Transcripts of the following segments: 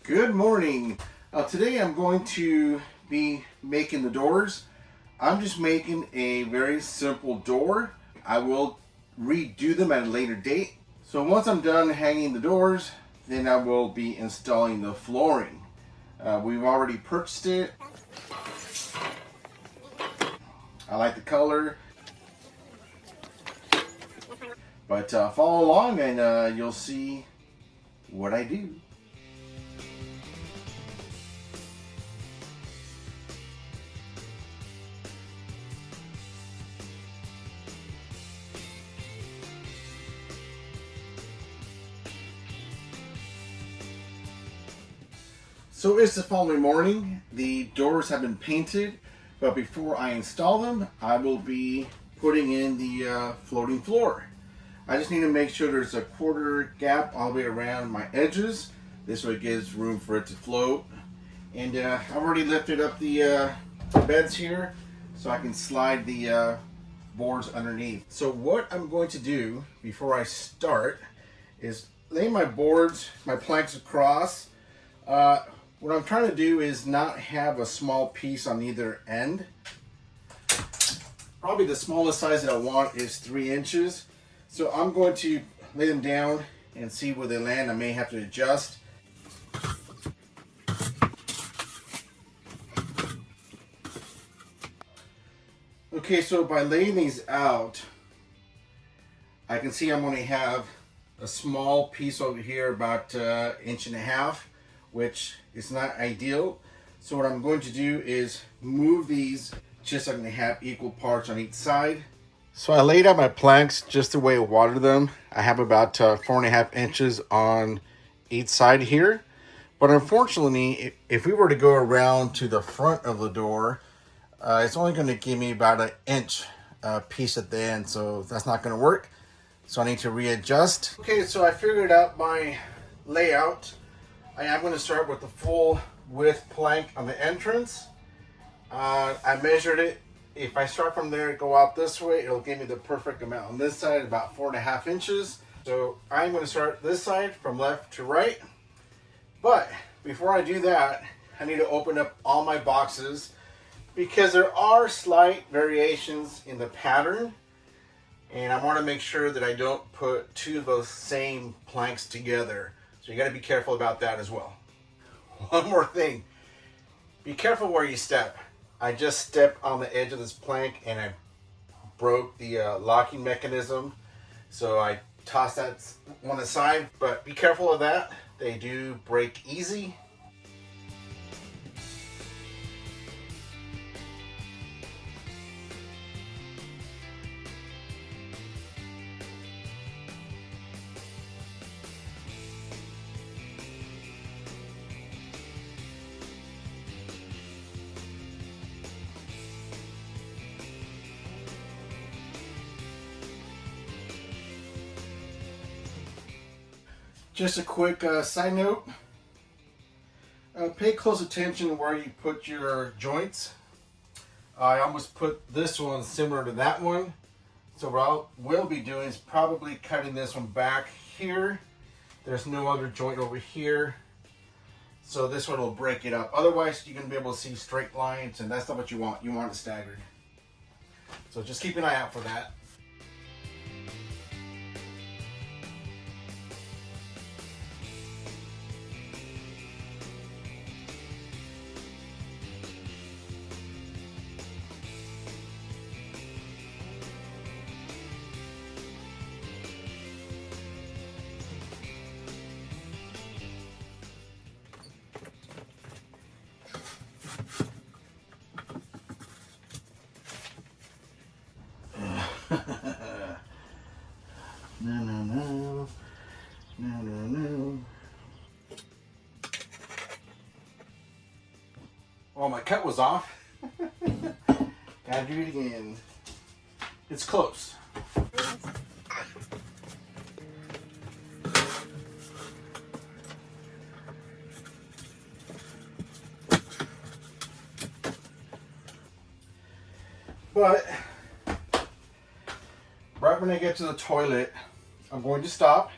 Good morning. Today I'm going to be making the doors. I'm just making a very simple door. I will redo them at a later date. So once I'm done hanging the doors, then I will be installing the flooring. We've already purchased it. I like the color. But follow along and you'll see what I do. So it's the following morning. The doors have been painted, but before I install them, I will be putting in the floating floor. I just need to make sure there's a quarter gap all the way around my edges. This way it gives room for it to float. And I've already lifted up the beds here so I can slide the boards underneath. So what I'm going to do before I start is lay my boards, my planks across. What I'm trying to do is not have a small piece on either end. Probably the smallest size that I want is 3 inches. So I'm going to lay them down and see where they land. I may have to adjust. Okay, so by laying these out, I can see I'm going to have a small piece over here, about 1.5 inches, which is not ideal. So what I'm going to do is move these just so I can have equal parts on each side. So I laid out my planks just the way I watered them. I have about 4.5 inches on each side here. But unfortunately, if we were to go around to the front of the door, it's only going to give me about 1 inch piece at the end. So that's not going to work. So I need to readjust. Okay, so I figured out my layout. I am going to start with the full width plank on the entrance. I measured it. If I start from there and go out this way, it'll give me the perfect amount. On this side, about 4.5 inches. So I'm going to start this side from left to right. But before I do that, I need to open up all my boxes because there are slight variations in the pattern. And I want to make sure that I don't put two of those same planks together. So you got to be careful about that as well. One more thing. Be careful where you step. I just stepped on the edge of this plank and I broke the locking mechanism. So I tossed that one aside, but be careful of that. They do break easy. Just a quick side note, pay close attention where you put your joints. I almost put this one similar to that one. So what I will be doing is probably cutting this one back here. There's no other joint over here. So this one will break it up. Otherwise you're going to be able to see straight lines and that's not what you want. You want it staggered. So just keep an eye out for that. No. Well, my cut was off. Gotta do it again. It's close. But right when I get to the toilet, I'm going to stop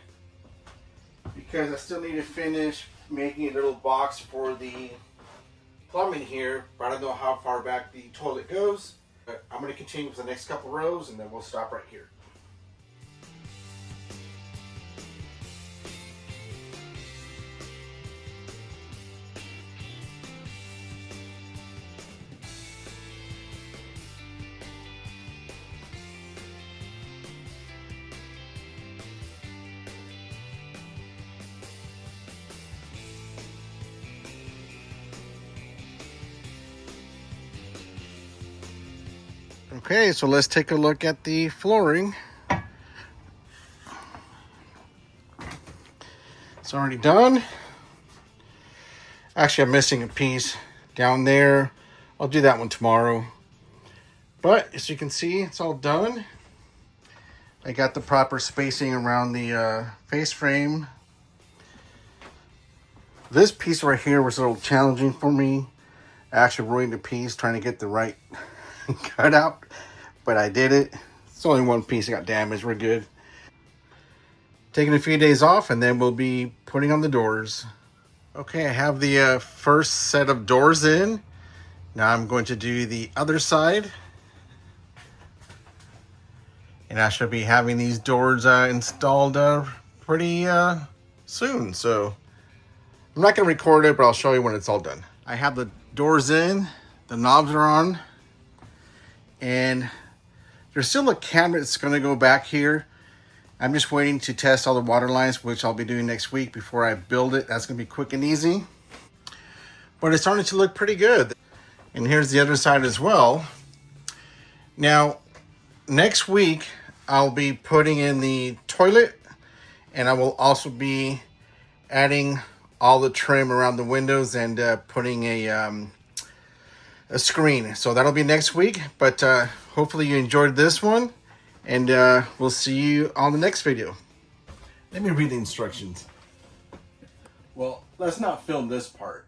because I still need to finish making a little box for the plumbing here, but I don't know how far back the toilet goes. But I'm going to continue with the next couple rows and then we'll stop right here. Okay, so let's take a look at the flooring. It's already done. Actually, I'm missing a piece down there. I'll do that one tomorrow. But as you can see, it's all done. I got the proper spacing around the face frame. This piece right here was a little challenging for me. I actually ruined a piece trying to get the right cutout, but I did it. It's only one piece that got damaged. We're good. Taking a few days off and then we'll be putting on the doors. Okay, I have the first set of doors in. Now I'm going to do the other side. And I should be having these doors installed pretty soon. So I'm not going to record it, but I'll show you when it's all done. I have the doors in. The knobs are on. And there's still a cabinet that's going to go back here. I'm just waiting to test all the water lines, which I'll be doing next week before I build it. That's going to be quick and easy. But it's starting to look pretty good. And here's the other side as well. Now, next week, I'll be putting in the toilet. And I will also be adding all the trim around the windows and putting a screen. So that'll be next week. But hopefully you enjoyed this one. And we'll see you on the next video. Let me read the instructions. Well, let's not film this part.